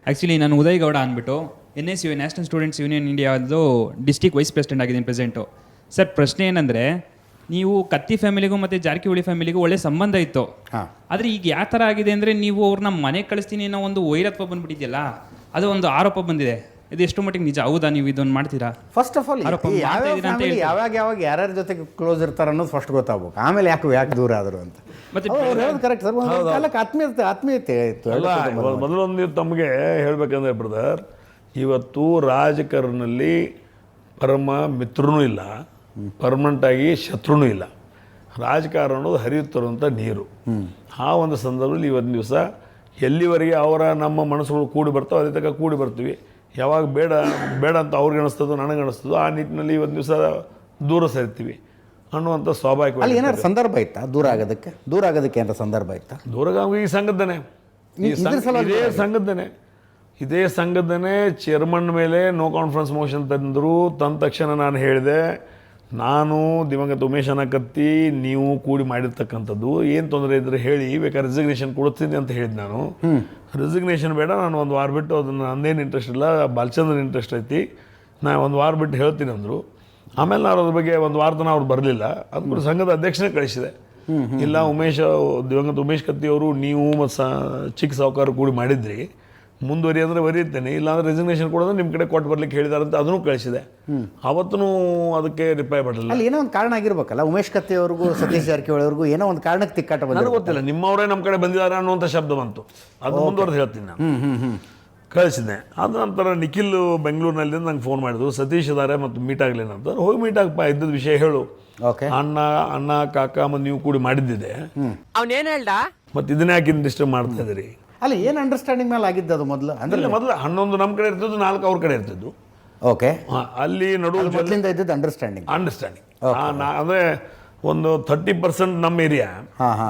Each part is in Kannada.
ಆ್ಯಕ್ಚುಲಿ ನಾನು ಉದಯ್ ಗೌಡ ಅಂದ್ಬಿಟ್ಟು NSU ನ್ಯಾಷನಲ್ ಸ್ಟೂಡೆಂಟ್ಸ್ ಯೂನಿಯನ್ ಇಂಡಿಯಾದು ಡಿಸ್ಟಿಕ್ ವೈಸ್ ಪ್ರೆಸಿಡೆಂಟ್ ಆಗಿದ್ದೀನಿ ಪ್ರೆಸೆಂಟು. ಸರ್ ಪ್ರಶ್ನೆ ಏನಂದರೆ, ನೀವು ಕತ್ತಿ ಫ್ಯಾಮಿಲಿಗೂ ಮತ್ತು ಜಾರಕಿಹೊಳಿ ಫ್ಯಾಮಿಲಿಗೂ ಒಳ್ಳೆ ಸಂಬಂಧ ಇತ್ತು. ಆದರೆ ಈಗ ಯಾವ ಥರ ಆಗಿದೆ ಅಂದರೆ, ನೀವು ಅವ್ರನ್ನ ಮನೆಗೆ ಕಳಿಸ್ತೀನಿ ಅನ್ನೋ ಒಂದು ವೈರತ್ವ ಬಂದ್ಬಿಟ್ಟಿದೆಯಲ್ಲ, ಅದು ಒಂದು ಆರೋಪ ಬಂದಿದೆ. ಇದು ಎಷ್ಟು ಮಟ್ಟಿಗೆ ನಿಜ? ಹೌದಾ? ನೀವು ಇದನ್ನು ಮಾಡ್ತೀರಾ? ಫಸ್ಟ್ ಆಫ್ ಆಲ್ ಯಾವಾಗ ಯಾರ್ಯಾರ ಜೊತೆಗೆ ಕ್ಲೋಸ್ ಇರ್ತಾರೆ ಅನ್ನೋದು ಫಸ್ಟ್ ಗೊತ್ತಾಗ್ಬೇಕು. ಆಮೇಲೆ ಯಾಕೆ ದೂರ ಆದರು ಅಂತ. ಮತ್ತೆ ಹೇಳೋದು ಕರೆಕ್ಟ್ ಸರ್. ಕಾಲಕ್ಕೆ ಆತ್ಮೀಯತೆ ಇತ್ತು. ಮೊದಲೊಂದು ತಮಗೆ ಹೇಳಬೇಕಂದ್ರೆ ಬ್ರದರ್, ಇವತ್ತು ರಾಜಕಾರಣದಲ್ಲಿ ಪರಮ ಮಿತ್ರನೂ ಇಲ್ಲ, ಪರ್ಮನೆಂಟಾಗಿ ಶತ್ರುನೂ ಇಲ್ಲ. ರಾಜಕಾರಣ ಅನ್ನೋದು ಹರಿಯುತ್ತಿರುವಂಥ ನೀರು. ಆ ಒಂದು ಸಂದರ್ಭದಲ್ಲಿ ಇವತ್ತಿನ ದಿವಸ ಎಲ್ಲಿವರೆಗೆ ನಮ್ಮ ಮನಸ್ಸುಗಳು ಕೂಡಿ ಬರ್ತಾವೆ ಅದೇ ತನಕ ಕೂಡಿ ಬರ್ತೀವಿ. ಯಾವಾಗ ಬೇಡ ಅಂತ ಅವ್ರಿಗೆ ಅನಿಸ್ತದೋ ನನಗೆ ಅನಿಸ್ತದೋ ಆ ನಿಟ್ಟಿನಲ್ಲಿ ಇವತ್ತು ದಿವಸ ದೂರ ಸರಿತೀವಿ ಅನ್ನುವಂಥ ಸ್ವಾಭಾವಿಕ. ಅಲ್ಲಿ ಏನಾದ್ರು ಸಂದರ್ಭ ಇತ್ತಾ ದೂರ ಆಗೋದಕ್ಕೆ ಏನಾರ ಸಂದರ್ಭ ಇತ್ತಾ? ದೂರಗಾಮಿ ಈ ಸಂಘದನೇ ಇದೇ ಸಂಘದನೇ ಚೇರ್ಮನ್ ಮೇಲೆ ನೋ ಕಾನ್ಫರೆನ್ಸ್ ಮೋಷನ್ ತಂದ ತಕ್ಷಣ ನಾನು ಹೇಳಿದೆ, ನಾನು ದಿವಂಗತ ಉಮೇಶ್ ಕತ್ತಿ ನೀವು ಕೂಡಿ ಮಾಡಿರ್ತಕ್ಕಂಥದ್ದು ಏನು ತೊಂದರೆ ಇದ್ದರೆ ಹೇಳಿ, ಬೇಕಾದ್ರೆ ರೆಸಿಗ್ನೇಷನ್ ಕೊಡ್ತೀನಿ ಅಂತ ಹೇಳಿದೆ. ನಾನು ರೆಸಿಗ್ನೇಷನ್ ಬೇಡ, ನಾನು ಒಂದು ವಾರ ಬಿಟ್ಟು ಅದನ್ನು ನಂದೇನು ಇಂಟ್ರೆಸ್ಟ್ ಇಲ್ಲ, ಬಾಲಚಂದ್ರನ ಇಂಟ್ರೆಸ್ಟ್ ಐತಿ, ನಾನು ಒಂದು ವಾರ ಬಿಟ್ಟು ಹೇಳ್ತೀನಿ ಅಂದರು. ಆಮೇಲೆ ನಾನು ಅದ್ರ ಬಗ್ಗೆ ಒಂದು ವಾರ ತನಕ ಅವ್ರು ಬರಲಿಲ್ಲ. ಅದು ಸಂಘದ ಅಧ್ಯಕ್ಷನೇ ಕಳಿಸಿದೆ. ಇಲ್ಲ ದಿವಂಗತ ಉಮೇಶ್ ಕತ್ತಿ ಅವರು ನೀವು ಮತ್ತು ಚಿಕ್ಕ ಸಾಹುಕಾರ ಕೂಡಿ ಮಾಡಿದ್ರಿ, ಮುಂದುವರಿ ಅಂದರೆ ಬರೀತೇನೆ, ಇಲ್ಲಾಂದ್ರೆ ರೆಸಿಗ್ನೇಷನ್ ಕೊಡೋದ್ರೆ ನಿಮ್ಮ ಕಡೆ ಕೊಟ್ಟು ಬರ್ಲಿಕ್ಕೆ ಹೇಳಿದಾರಂತ ಅದನ್ನು ಕಳಿಸಿದೆ. ಅವತ್ತೂ ಅದಕ್ಕೆ ರಿಪ್ಲೈ ಮಾಡಲಿಲ್ಲ. ಅಲ್ಲಿ ಏನೋ ಒಂದು ಕಾರಣ ಆಗಿರ್ಬೇಕಲ್ಲ, ಉಮೇಶ್ ಕತ್ತಿ ಅವ್ರಿಗೂ ಸತೀಶ್ ಜಾರಕಿಹೊಳಿ ಅವ್ರಿಗೂ ಏನೋ ಒಂದು ಕಾರಣಕ್ಕೆ ತಿಕ್ಕಾಟ ಬಂದಿದೆ. ಗೊತ್ತಿಲ್ಲ, ನಿಮ್ಮವರೇ ನಮ್ಮ ಕಡೆ ಬಂದಿದ್ದಾರೆ ಅನ್ನುವಂಥ ಶಬ್ದ ಬಂತು. ಅದು ಮುಂದುವರೆದು ಹೇಳ್ತೀನಿ ನಾನು. ಕಳಿಸಿದೆ. ಅದ ನಂತರ ನಿಖಿಲ್ ಬೆಂಗಳೂರಿನಲ್ಲಿ ನಂಗೆ ಫೋನ್ ಮಾಡಿದ್ರು, ಸತೀಶ್ ಇದ್ದಾರೆ ಮತ್ತು ಮೀಟ್ ಆಗಲಿಲ್ಲ ಅಂತ. ಹೋಗಿ ಮೀಟ್ ಆಗಪ್ಪ, ಇದ್ದದ ವಿಷಯ ಹೇಳು, ಅಣ್ಣ ಕಾಕ ಮತ್ತು ನೀವು ಕೂಡಿ ಮಾಡಿದ್ದಿದೆ, ಅವನೇನು ಹೇಳ್ದ ಮತ್ತು ಇದನ್ನ ಯಾಕೆ ಡಿಸ್ಟರ್ಬ್ ಮಾಡ್ತಾ ಇದ್ದೀರಿ? ಅಲ್ಲ, ಏನು ಅಂಡರ್ಸ್ಟ್ಯಾಂಡಿಂಗ್ ಮೇಲೆ ಆಗಿದ್ದು ಅದು ಮೊದಲು? ಅಂದರೆ 11 ನಮ್ಮ ಕಡೆ ಇರ್ತಿದ್ದು, 4 ಅವ್ರ ಕಡೆ ಇರ್ತಿದ್ದು. ಓಕೆ, ಅಲ್ಲಿ ನಡುವೆ ಮೊದಲಿಂದ ಇದ್ದದ್ದು ಅಂಡರ್ಸ್ಟ್ಯಾಂಡಿಂಗ್. ಅಂದರೆ ಒಂದು 30% ನಮ್ಮ ಏರಿಯಾ,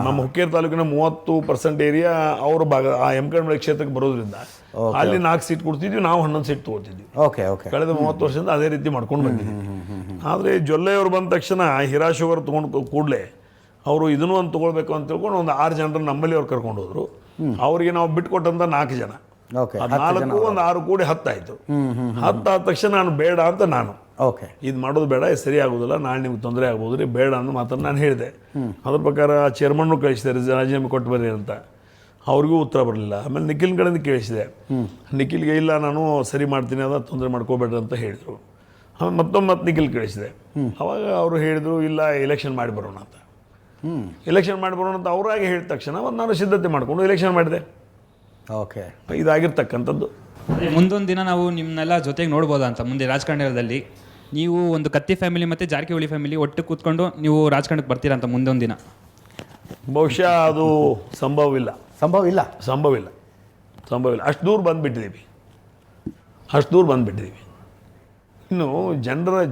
ನಮ್ಮ ಹುಕ್ಕೇರಿ ತಾಲೂಕಿನ 30% ಏರಿಯಾ ಅವ್ರ ಭಾಗ ಆ ಎಮ್ಕಂಡ್ ಕ್ಷೇತ್ರಕ್ಕೆ ಬರೋದ್ರಿಂದ ಅಲ್ಲಿ 4 ಸೀಟ್ ಕೊಡ್ತಿದ್ವಿ, ನಾವು 11 ಸೀಟ್ ತಗೋತಿದ್ವಿ. ಕಳೆದ 30 ವರ್ಷದಿಂದ ಅದೇ ರೀತಿ ಮಾಡ್ಕೊಂಡು ಬಂದಿದ್ವಿ. ಆದರೆ ಜೊಲ್ಲೆಯವರು ಬಂದ ತಕ್ಷಣ ಹಿರಾ ಶುಗರ್ ತೊಗೊಂಡು ಕೂಡಲೇ ಅವರು ಇದನ್ನು ಒಂದು ತೊಗೊಳ್ಬೇಕು ಅಂತ ತಿಳ್ಕೊಂಡು ಒಂದು 6 ಜನರನ್ನು ನಮ್ಮಲ್ಲಿ ಅವ್ರು ಕರ್ಕೊಂಡು ಹೋದ್ರು. ಅವರಿಗೆ ನಾವು ಬಿಟ್ಕೊಟ್ಟಂತ 4 ಜನ, 4 ಒಂದು 6 ಕೂಡಿ 10 ಆಯಿತು. 10 ಆದ ತಕ್ಷಣ ನಾನು ಬೇಡ ಅಂತ ನಾನು ಇದು ಮಾಡೋದು ಬೇಡ, ಇದು ಸರಿ ಆಗೋದಿಲ್ಲ, ನಾಳೆ ನಿಮ್ಗೆ ತೊಂದರೆ ಆಗ್ಬೋದು ರೀ, ಬೇಡ ಅನ್ನೋ ಮಾತನ್ನು ನಾನು ಹೇಳಿದೆ. ಅದ್ರ ಪ್ರಕಾರ ಚೇರ್ಮನ್ನು ಕಳಿಸಿದೆ, ರಾಜೀನಾಮೆ ಕೊಟ್ಟು ಬರ್ರಿ ಅಂತ. ಅವ್ರಿಗೂ ಉತ್ತರ ಬರಲಿಲ್ಲ. ಆಮೇಲೆ ನಿಖಿಲ್ ಕಡೆಯಿಂದ ಕೇಳಿಸಿದೆ, ನಿಖಿಲ್ಗೆ ಇಲ್ಲ ನಾನು ಸರಿ ಮಾಡ್ತೀನಿ, ಅದ ತೊಂದರೆ ಮಾಡ್ಕೋಬೇಡ್ರಿ ಅಂತ ಹೇಳಿದರು. ಆಮೇಲೆ ಮತ್ತೆ ನಿಖಿಲ್ ಕಳಿಸಿದೆ. ಅವಾಗ ಅವರು ಹೇಳಿದರು, ಇಲ್ಲ ಎಲೆಕ್ಷನ್ ಮಾಡಿ ಬರೋಣ ಅಂತ. ಎಲೆಕ್ಷನ್ ಮಾಡಿ ಬರೋಣ ಅಂತ ಅವರಾಗಿ ಹೇಳಿದ ತಕ್ಷಣ ಒಂದು ನಾನು ಸಿದ್ಧತೆ ಮಾಡಿಕೊಂಡು ಎಲೆಕ್ಷನ್ ಮಾಡಿದೆ. ಇದಾಗಿರ್ತಕ್ಕಂಥದ್ದು. ಮುಂದೊಂದು ದಿನ ನಾವು ನಿಮ್ಮನ್ನೆಲ್ಲ ಜೊತೆಗೆ ನೋಡ್ಬೋದಾ ಅಂತ ಮುಂದೆ ರಾಜಕಾರಣದಲ್ಲಿ? ನೀವು ಒಂದು ಕತ್ತಿ ಫ್ಯಾಮಿಲಿ ಮತ್ತು ಜಾರಕಿಹೊಳಿ ಫ್ಯಾಮಿಲಿ ಒಟ್ಟು ಕೂತ್ಕೊಂಡು ನೀವು ರಾಜಕಾರಣಕ್ಕೆ ಬರ್ತೀರಾ ಅಂತ ಮುಂದೊಂದು ದಿನ? ಬಹುಶಃ ಅದು ಸಂಭವವಿಲ್ಲ. ಅಷ್ಟು ದೂರ ಬಂದುಬಿಟ್ಟಿದ್ದೀವಿ. ಇನ್ನು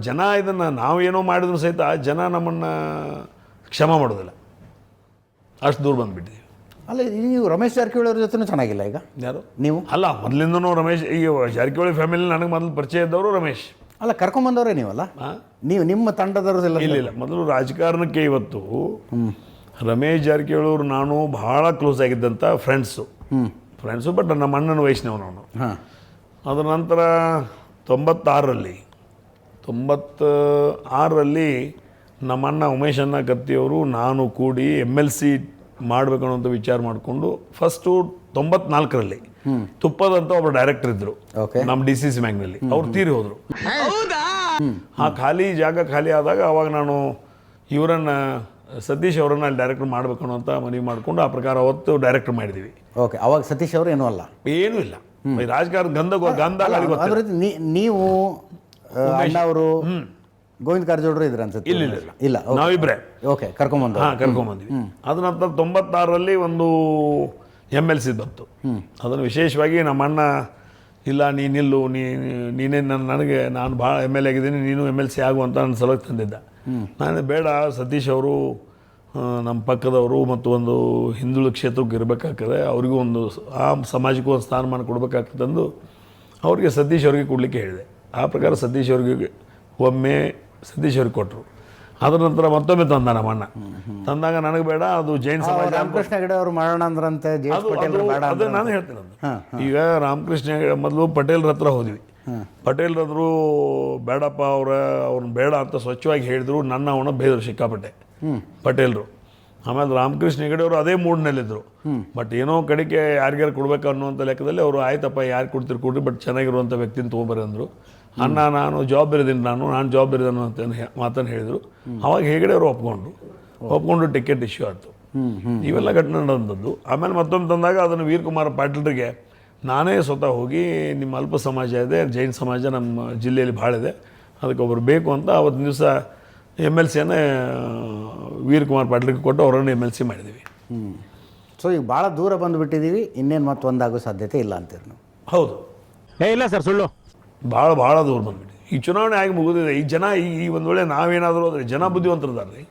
ಜನ ಇದನ್ನು ನಾವೇನೋ ಮಾಡಿದ್ರು ಸಹಿತ ಜನ ನಮ್ಮನ್ನು ಕ್ಷಮ ಮಾಡೋದಿಲ್ಲ. ಅಷ್ಟು ದೂರ ಬಂದುಬಿಟ್ಟಿದ್ದೀವಿ. ಅಲ್ಲ, ನೀವು ರಮೇಶ್ ಜಾರಕಿಹೊಳಿ ಅವ್ರ ಜೊತೆ ಚೆನ್ನಾಗಿಲ್ಲ ಈಗ? ಯಾರು? ನೀವು? ಅಲ್ಲ, ಮೊದಲಿಂದನೂ ರಮೇಶ್, ಈಗ ಜಾರಕಿಹೊಳಿ ಫ್ಯಾಮಿಲಿ ನನಗೆ ಮೊದಲು ಪರಿಚಯ ಇದ್ದವರು ರಮೇಶ್. ಅಲ್ಲ, ಕರ್ಕೊಂಬಂದವರೇ ನೀವಲ್ಲ? ನೀವು ನಿಮ್ಮ ತಂಡದವರು ಎಲ್ಲ? ಇಲ್ಲ, ಮೊದಲು ರಾಜಕಾರಣಕ್ಕೆ ಇವತ್ತು ರಮೇಶ್ ಜಾರಕಿಹೊಳಿ ಅವರು ನಾನು ಭಾಳ ಕ್ಲೋಸ್ ಆಗಿದ್ದಂಥ ಫ್ರೆಂಡ್ಸು. ಬಟ್ ನಮ್ಮ ಅಣ್ಣನ ವಯಸ್ಸಿನವನು ಅವನು. ಅದರ ನಂತರ 96ರಲ್ಲಿ ನಮ್ಮ ಅಣ್ಣ ಉಮೇಶ್ ಕತ್ತಿಯವರು ನಾನು ಕೂಡಿ MLC ಮಾಡಬೇಕು ಅನ್ನೋಂಥ ವಿಚಾರ ಮಾಡಿಕೊಂಡು ಫಸ್ಟು 94ರಲ್ಲಿ ತುಪ್ಪದಂತ ಒಬ್ಬರು ಡೈರೆಕ್ಟರ್ ಇದ್ದರು ನಮ್ಮ DCC ಬ್ಯಾಂಕ್ನಲ್ಲಿ. ಅವ್ರು ತೀರಿ ಹೋದರು. ಆ ಜಾಗ ಖಾಲಿ ಆದಾಗ ಅವಾಗ ನಾನು ಸತೀಶ್ ಅವರನ್ನು ಅಲ್ಲಿ ಡೈರೆಕ್ಟರ್ ಮಾಡಬೇಕು ಅನ್ನೋಂಥ ಮನವಿ ಮಾಡಿಕೊಂಡು ಆ ಪ್ರಕಾರ ಅವತ್ತು ಡೈರೆಕ್ಟರ್ ಮಾಡಿದ್ದೀವಿ. ಅವಾಗ ಸತೀಶ್ ಅವರು ಏನೂ ಅಲ್ಲ, ಏನೂ ಇಲ್ಲ. ರಾಜಕಾರಣ ನೀವು ಅಣ್ಣವರು ಗೋವಿಂದ ಕಾರಜೋಳರು ಇದ್ರ ಅನ್ಸುತ್ತೆ? ಇಲ್ಲ, ನಾವಿಬ್ರೆ ಕರ್ಕೊಂಬಂದ್ವಿ. ಅದ ನಂತರ 96ರಲ್ಲಿ ಒಂದು MLC ಬಂತು. ಅದನ್ನು ವಿಶೇಷವಾಗಿ ನಮ್ಮ ಅಣ್ಣ, ಇಲ್ಲ ನೀನಿಲ್ಲು, ನೀನೇ ನಾನು ಭಾಳ MLA ಆಗಿದ್ದೀನಿ, ನೀನು MLC ಆಗುವಂತ ನನ್ನ ಸಲುವಾಗಿ ತಂದಿದ್ದ. ನಾನು ಬೇಡ, ಸತೀಶ್ ಅವರು ನಮ್ಮ ಪಕ್ಕದವರು ಮತ್ತು ಒಂದು ಹಿಂದುಳಿದ ಕ್ಷೇತ್ರಕ್ಕೆ ಇರಬೇಕಾಗ್ತದೆ, ಅವರಿಗೂ ಒಂದು ಆ ಸಮಾಜಕ್ಕೂ ಒಂದು ಸ್ಥಾನಮಾನ ಕೊಡಬೇಕಾಗ್ತದಂದು ಅವ್ರಿಗೆ ಸತೀಶ್ ಅವ್ರಿಗೆ ಕೊಡಲಿಕ್ಕೆ ಹೇಳಿದೆ. ಆ ಪ್ರಕಾರ ಸತೀಶ್ ಅವ್ರಿಗೆ ಒಮ್ಮೆ ಸತೀಶ್ ಅವ್ರಿಗೆ ಕೊಟ್ಟರು. ಅದರ ನಂತರ ಮತ್ತೊಮ್ಮೆ ತಂದ ನಮ್ಮ ಅಣ್ಣ. ತಂದಾಗ ನನಗೆ ಬೇಡ, ಅದು ಜೈನ್ ಸಮಾಜ. ರಾಮಕೃಷ್ಣ ಹೆಗಡೆ ಅವರು ಮಾಡೋಣ ಅಂದ್ರಂತೆ, ಜೆ ಎಸ್ ಪಟೇಲ್ ಬೇಡ ಅದೇ ನಾನು ಹೇಳ್ತೀನಿ ಅದು. ಈಗ ರಾಮಕೃಷ್ಣ ಹೆಗಡೆ ಮೊದಲು ಪಟೇಲ್ರ ಹತ್ರ ಹೋದ್ವಿ. ಪಟೇಲ್ರದ್ರು ಬೇಡಪ್ಪ, ಅವ್ರನ್ನ ಬೇಡ ಅಂತ ಸ್ವಚ್ಛವಾಗಿ ಹೇಳಿದ್ರು. ನನ್ನ ಅವನ ಬೇದರು ಸಿಕ್ಕಾಪಟ್ಟೆ ಪಟೇಲ್ರು. ಆಮೇಲೆ ರಾಮಕೃಷ್ಣ ಹೆಗಡೆ ಅವರು ಅದೇ ಮೂಡ್ನಲ್ಲಿದ್ದರು. ಬಟ್ ಏನೋ ಕಡೆಗೆ ಯಾರಿಗಾರು ಕೊಡ್ಬೇಕು ಅನ್ನುವಂಥ ಲೆಕ್ಕದಲ್ಲಿ ಅವರು ಆಯ್ತಪ್ಪ ಯಾರು ಕೊಡ್ತೀರಿ ಕೊಡ್ರಿ, ಬಟ್ ಚೆನ್ನಾಗಿರುವಂಥ ವ್ಯಕ್ತಿನ ತೊಗೊಬರ್ರಿ ಅಂದರು. ಅಣ್ಣ ನಾನು ಜವಾಬ್ದಾರಿದ್ದೀನಿ, ನಾನು ಜವಾಬ್ದಾರಿದನು ಅಂತ ಮಾತನ್ನು ಹೇಳಿದರು. ಅವಾಗ ಹೆಗಡೆ ಅವರು ಒಪ್ಕೊಂಡು ಟಿಕೆಟ್ ಇಶ್ಯೂ ಆಯಿತು. ಇವೆಲ್ಲ ಘಟನೆ ನಡೆದದ್ದು. ಆಮೇಲೆ ಮತ್ತೊಮ್ಮೆ ತಂದಾಗ ಅದನ್ನು ವೀರಕುಮಾರ ಪಾಟೀಲ್ರಿಗೆ ನಾನೇ ಸ್ವತಃ ಹೋಗಿ, ನಿಮ್ಮ ಅಲ್ಪ ಸಮಾಜ ಇದೆ, ಜೈನ್ ಸಮಾಜ ನಮ್ಮ ಜಿಲ್ಲೆಯಲ್ಲಿ ಭಾಳ ಇದೆ, ಅದಕ್ಕೆ ಒಬ್ಬರು ಬೇಕು ಅಂತ ಅವತ್ತಿನ ದಿವಸ MLCಯನ್ನು ವೀರಕುಮಾರ್ ಪಾಟೀಲ್ಗೆ ಕೊಟ್ಟು ಅವರನ್ನು MLC ಮಾಡಿದ್ದೀವಿ. ಸೊ ಈಗ ಭಾಳ ದೂರ ಬಂದುಬಿಟ್ಟಿದ್ದೀವಿ, ಇನ್ನೇನು ಮತ್ತೆ ಒಂದಾಗೋ ಸಾಧ್ಯತೆ ಇಲ್ಲ ಅಂತೀರಿ ನೀವು? ಹೌದು, ಇಲ್ಲ ಸರ್, ಸುಳ್ಳು. ಭಾಳ ದೂರ ಬಂದ್ಬಿಟ್ಟು ಈ ಚುನಾವಣೆ ಆಗಿ ಮುಗಿದಿದೆ. ಈ ಜನ ಈ ಒಂದು ವೇಳೆ ನಾವೇನಾದರೂ ಅಂದರೆ ಜನ ಬುದ್ಧಿವಂತರಿದ್ದಾರೆ ರೀ.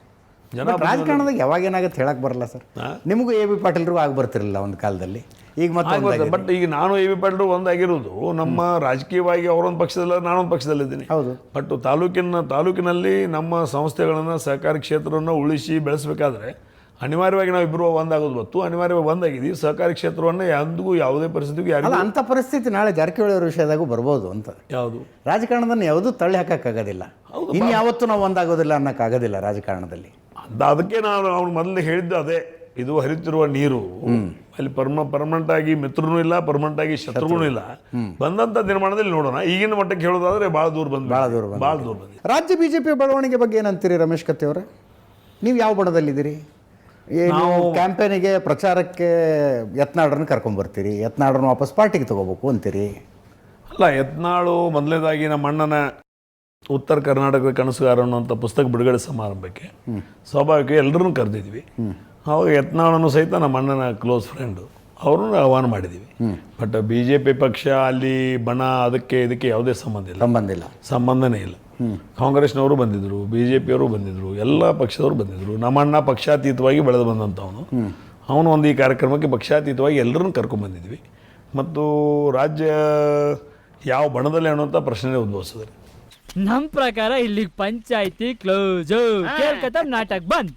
ಜನ ರಾಜಕಾರಣದಾಗ ಯಾವಾಗ ಏನಾಗುತ್ತೆ ಹೇಳಕ್ಕೆ ಬರಲ್ಲ ಸರ್. ನಿಮಗೂ AB ಪಾಟೀಲ್ರಿಗೂ ಆಗಿ ಬರ್ತಿರಲಿಲ್ಲ ಒಂದು ಕಾಲದಲ್ಲಿ, ಈಗ ಮತ್ತೆ. ಬಟ್ ಈಗ ನಾನು AB ಪಾಟೀಲ್ ಒಂದಾಗಿರೋದು ನಮ್ಮ ರಾಜಕೀಯವಾಗಿ ಅವರೊಂದು ಪಕ್ಷದಲ್ಲ, ನಾನೊಂದು ಪಕ್ಷದಲ್ಲಿದ್ದೀನಿ. ಹೌದು. ಬಟ್ ತಾಲೂಕಿನಲ್ಲಿ ನಮ್ಮ ಸಂಸ್ಥೆಗಳನ್ನು, ಸಹಕಾರಿ ಕ್ಷೇತ್ರವನ್ನು ಉಳಿಸಿ ಬೆಳೆಸಬೇಕಾದ್ರೆ ಅನಿವಾರ್ಯವಾಗಿ ನಾವು ಇಬ್ಬರು ಒಂದಾಗೋದು ಗೊತ್ತು. ಅನಿವಾರ್ಯವಾಗಿ ಒಂದಾಗಿದ್ದೀವಿ. ಸಹಕಾರಿ ಕ್ಷೇತ್ರವನ್ನು ಎಂದಿಗೂ ಯಾವುದೇ ಪರಿಸ್ಥಿತಿಗೂ ಅಲ್ಲ, ಅಂಥ ಪರಿಸ್ಥಿತಿ ನಾಳೆ ಜಾರಕಿಹೊಳಿ ಅವರ ವಿಷಯದಾಗೂ ಬರ್ಬೋದು ಅಂತ. ಯಾವುದು ರಾಜಕಾರಣದಲ್ಲಿ ಯಾವುದೂ ತಳ್ಳಿ ಹಾಕೋಕ್ಕಾಗೋದಿಲ್ಲ. ಇನ್ಯಾವತ್ತೂ ನಾವು ಒಂದಾಗೋದಿಲ್ಲ ಅನ್ನೋಕ್ಕಾಗೋದಿಲ್ಲ ರಾಜಕಾರಣದಲ್ಲಿ. ಅದಕ್ಕೆ ನಾನು ಅವ್ನು ಮೊದಲು ಹೇಳಿದ್ದು ಅದೇ, ಇದು ಹರಿತಿರುವ ನೀರು. ಅಲ್ಲಿ ಪರ್ಮನೆಂಟ್ ಆಗಿ ಮಿತ್ರನೂ ಇಲ್ಲ, ಪರ್ಮನೆಂಟ್ ಆಗಿ ಶತ್ರುಗಳೂ ಇಲ್ಲ. ಬಂದಂಥ ದಿನಮಾನದಲ್ಲಿ ನೋಡೋಣ. ಈಗಿನ ಮಟ್ಟಕ್ಕೆ ಹೇಳೋದಾದ್ರೆ ಭಾಳ ದೂರ ಬಂದಿದೆ. ರಾಜ್ಯ BJP ಬೆಳವಣಿಗೆ ಬಗ್ಗೆ ಏನಂತೀರಿ ರಮೇಶ್ ಕತ್ತಿ ಅವರೇ? ನೀವು ಯಾವ ಬಣದಲ್ಲಿದ್ದೀರಿ? ನಾವು ಕ್ಯಾಂಪೇನಿಗೆ, ಪ್ರಚಾರಕ್ಕೆ ಯತ್ನಾಳರನ್ನ ಕರ್ಕೊಂಡ್ಬರ್ತೀರಿ, ಯತ್ನಾಳರನ್ನ ವಾಪಸ್ ಪಾರ್ಟಿಗೆ ತಗೋಬೇಕು ಅಂತೀರಿ? ಅಲ್ಲ, ಯತ್ನಾಳು ಮೊದಲನೇದಾಗಿ ನಮ್ಮ ಅಣ್ಣನ ಉತ್ತರ ಕರ್ನಾಟಕದ ಕನಸುಗಾರ ಅನ್ನುವಂಥ ಪುಸ್ತಕ ಬಿಡುಗಡೆ ಸಮಾರಂಭಕ್ಕೆ ಸ್ವಾಭಾವಿಕ ಎಲ್ಲರನ್ನೂ ಕರೆದಿದ್ವಿ. ಅವಾಗ ಯತ್ನಾಳನ್ನು ಸಹಿತ ನಮ್ಮ ಅಣ್ಣನ ಕ್ಲೋಸ್ ಫ್ರೆಂಡು, ಅವ್ರನ್ನ ಆಹ್ವಾನ ಮಾಡಿದ್ದೀವಿ. ಬಟ್ BJP ಪಕ್ಷ ಅಲ್ಲಿ ಬಣ ಅದಕ್ಕೆ ಇದಕ್ಕೆ ಯಾವುದೇ ಸಂಬಂಧನೇ ಇಲ್ಲ. ಕಾಂಗ್ರೆಸ್ನವರು ಬಂದಿದ್ದರು, BJPಯವರು ಬಂದಿದ್ದರು, ಎಲ್ಲ ಪಕ್ಷದವರು ಬಂದಿದ್ದರು. ನಮ್ಮ ಅಣ್ಣ ಪಕ್ಷಾತೀತವಾಗಿ ಬೆಳೆದು ಬಂದಂಥವನು. ಅವನು ಒಂದು ಈ ಕಾರ್ಯಕ್ರಮಕ್ಕೆ ಪಕ್ಷಾತೀತವಾಗಿ ಎಲ್ಲರನ್ನು ಕರ್ಕೊಂಡ್ಬಂದಿದ್ವಿ. ಮತ್ತು ರಾಜ್ಯ ಯಾವ ಬಣದಲ್ಲಿ ಅನ್ನುವಂಥ ಪ್ರಶ್ನೆ ಉದ್ಭವಿಸಿದ್ರೆ ನಮ್ಮ ಪ್ರಕಾರ ಇಲ್ಲಿಗೆ ಪಂಚಾಯ್ತಿ ಕ್ಲೋಸು, ಕೇಳ್ಕತ್ತ ನಾಟಕ ಬಂದ್.